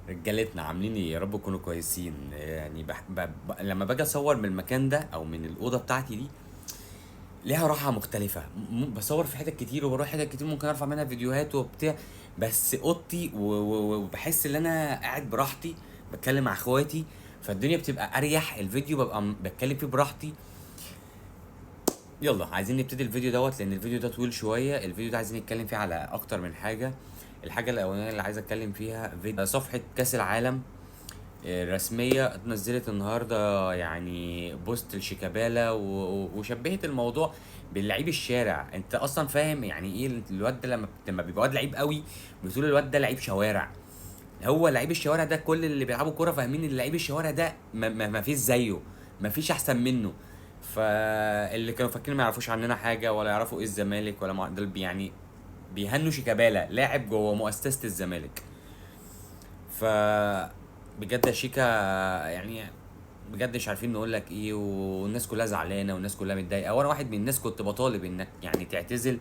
رجالتنا عاملين ايه؟ يا رب تكونوا كويسين. يعني لما باجي اصور من المكان ده او من الاوضه بتاعتي دي ليها راحه مختلفه. بصور في حتت كتير وبروح حتت كتير، ممكن ارفع منها فيديوهات وبتاع. بس اوضتي وبحس ان انا قاعد براحتي، بتكلم مع اخواتي، فالدنيا بتبقى اريح. الفيديو ببقى بتكلم فيه براحتي. يلا عايزين نبتدي الفيديو دوت، لان الفيديو ده طويل شويه. الفيديو ده عايزين نتكلم فيه على اكتر من حاجه. الحاجه الاولانيه اللي عايز اتكلم فيها فيديو صفحه كاس العالم الرسمية نزلت النهاردة يعني بوست لشيكابالا وشبهت الموضوع باللعيب الشارع. انت اصلا فاهم يعني ايه الواد ده لما بيبقى واد لعيب قوي بتقول الواد ده لعيب شوارع. هو لعيب الشوارع ده كل اللي بيلعبوا كوره فاهمين ان لعيب الشوارع ده ما فيش زيه، ما فيش احسن منه. فاللي كانوا فاكرين ما يعرفوش عننا حاجه ولا يعرفوا ايه الزمالك ولا دول يعني بيهنوا شيكابالا لاعب جوه مؤسسه الزمالك. ف بجد يا شيكا، يعني بجد مش عارفين نقول لك ايه، والناس كلها زعلانه والناس كلها متضايقه، وانا واحد من الناس كنت بطالب انك يعني تعتزل.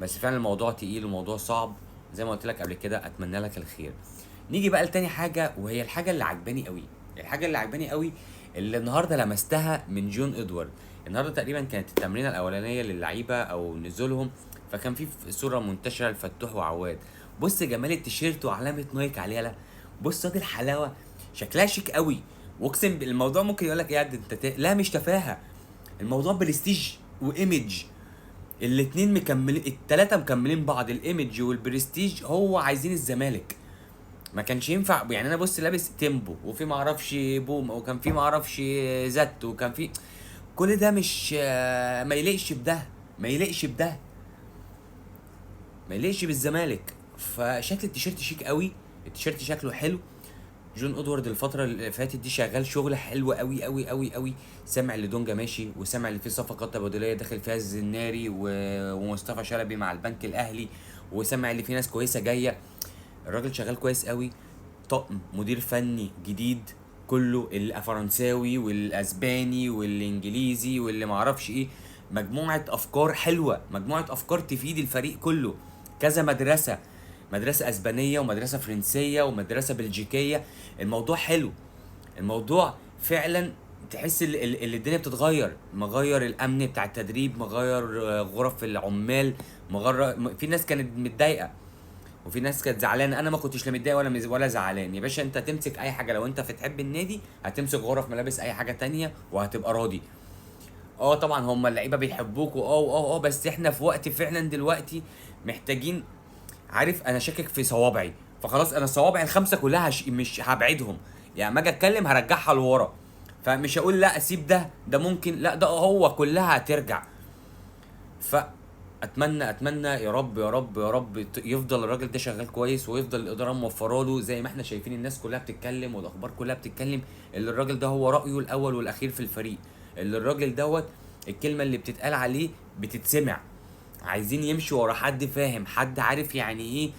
بس فعلا الموضوع تقيل وموضوع صعب. زي ما قلت لك قبل كده اتمنى لك الخير. نيجي بقى لتاني حاجه، وهي الحاجه اللي عجباني قوي. الحاجه اللي عجباني قوي اللي النهارده لمستها من جون ادوارد. النهارده تقريبا كانت التمرينه الاولانيه للعيبه او نزولهم، فكان في صوره منتشره لفتوح وعواد. بص جمال التيشيرت وعلامه نايك عليها، لا بص صوت الحلاوه، شكلها شيك قوي. واقسم الموضوع ممكن يقول لك ايه انت لا مش تفاهه. الموضوع برستيج وايمج، الاتنين مكملين، التلاتة مكملين بعض. الايمج والبرستيج هو عايزين الزمالك. ما كانش ينفع يعني انا بص لابس تيمبو وفي معرفش بوم وكان في معرفش زت وكان في كل ده مش ما يليقش بده، ما يليقش بده، ما يليقش بالزمالك. فشكل التيشيرت شيك قوي، التيشيرت شكله حلو. جون ادوارد الفترة اللي فاتت دي شغال شغل حلو قوي قوي قوي قوي. سامع اللي دونجا ماشي، وسامع اللي فيه صفقات تبادلية داخل فيها الزناري ومصطفى شلبي مع البنك الاهلي، وسامع اللي فيه ناس كويسة جاية. الراجل شغال كويس قوي. طقم مدير فني جديد كله الفرنساوي والاسباني والانجليزي واللي معرفش ايه، مجموعة افكار حلوة، مجموعة افكار تفيد الفريق كله. كذا مدرسة، مدرسة اسبانية ومدرسة فرنسية ومدرسة بلجيكية. الموضوع حلو، الموضوع فعلا تحس الدنيا بتتغير. مغير الامن بتاع التدريب، مغير غرف العمال، مغير. في ناس كانت متضايقه وفي ناس كانت زعلانه. انا ما كنتش لا متضايق ولا زعلان يا باشا. انت تمسك اي حاجه لو انت بتحب النادي، هتمسك غرف ملابس اي حاجه تانية وهتبقى راضي. اه طبعا هم اللعيبه بيحبوك بس احنا في وقت فعلا دلوقتي محتاجين. عارف انا شاكك في صوابعي، فخلاص انا الصوابع الخمسه كلها مش هبعدهم. يعني ما اجي اتكلم هرجعها لورا. فمش هقول لا اسيب ده ممكن، لا ده هو كلها هترجع. اتمنى يا رب يا رب يا رب يفضل الراجل ده شغال كويس، ويفضل الاداره موفره له زي ما احنا شايفين. الناس كلها بتتكلم والاخبار كلها بتتكلم اللي الراجل ده هو رايه الاول والاخير في الفريق. اللي الراجل دوت الكلمه اللي بتتقال عليه بتتسمع. عايزين يمشي ورا حد فاهم، حد عارف يعني ايه،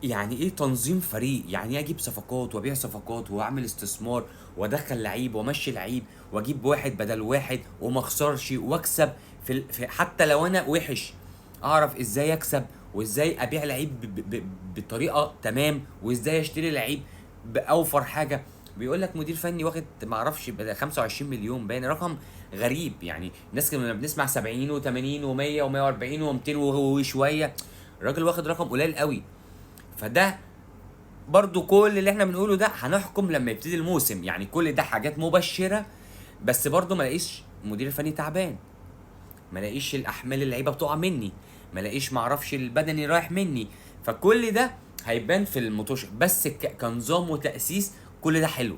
يعني ايه تنظيم فريق، يعني ايه اجيب صفقات وابيع صفقات واعمل استثمار وادخل لعيب وامشي لعيب واجيب واحد بدل واحد وما اخسرش واكسب في حتى لو انا وحش. اعرف ازاي اكسب وازاي ابيع لعيب بطريقه تمام، وازاي اشتري لعيب باوفر حاجه. بيقول لك مدير فني واخد ما اعرفش 25 مليون، باين رقم غريب. يعني الناس كنا بنسمع 70 و80 و100 و140 و200 وشويه، الراجل واخد رقم قليل قوي. فده برضو كل اللي احنا بنقوله ده هنحكم لما يبتدي الموسم. يعني كل ده حاجات مبشرة، بس برضو ما لاقيش مدير فني تعبان، ما لاقيش الاحمال اللعيبه بتقع مني، ما لاقيش معرفش البدني رايح مني. فكل ده هيبان في المطوش، بس كنظام وتأسيس كل ده حلو.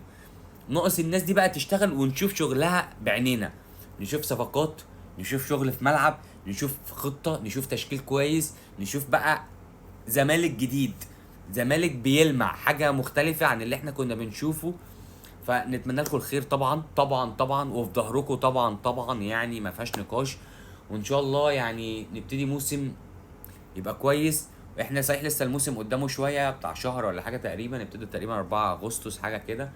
ناقص الناس دي بقى تشتغل ونشوف شغلها بعينينا، نشوف صفقات، نشوف شغل في ملعب، نشوف خطة، نشوف تشكيل كويس، نشوف بقى زمالك جديد، زمالك بيلمع حاجة مختلفة عن اللي احنا كنا بنشوفه. فنتمنى لكم الخير طبعا طبعا طبعا، وفي ظهركم طبعا طبعا، يعني ما فيهاش نقاش. وان شاء الله يعني نبتدي موسم يبقى كويس. احنا صحيح لسه الموسم قدامه شويه بتاع شهر ولا حاجه تقريبا، نبتدي تقريبا 4 اغسطس حاجه كده.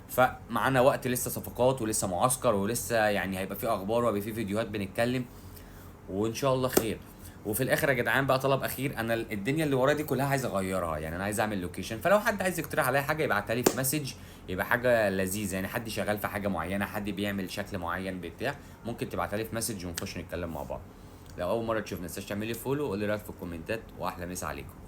فمعانا وقت، لسه صفقات ولسه معسكر ولسه يعني هيبقى في اخبار وهيبقى في فيديوهات بنتكلم، وان شاء الله خير. وفي الاخر يا جدعان بقى طلب اخير، انا الدنيا اللي ورايا دي كلها عايز اغيرها، يعني انا عايز اعمل لوكيشن، فلو حد عايز يقترح عليا حاجه يبعتها لي في مسج، يبقى حاجه لذيذه، يعني حد شغال في حاجه معينه، حد بيعمل شكل معين بتاع، ممكن تبعتها لي في مسج ونخش نتكلم مع بعض. لو اول مره تشوفنا، تعمل لي فولو وقول لي رايك في الكومنتات، واحلى مسا عليكم.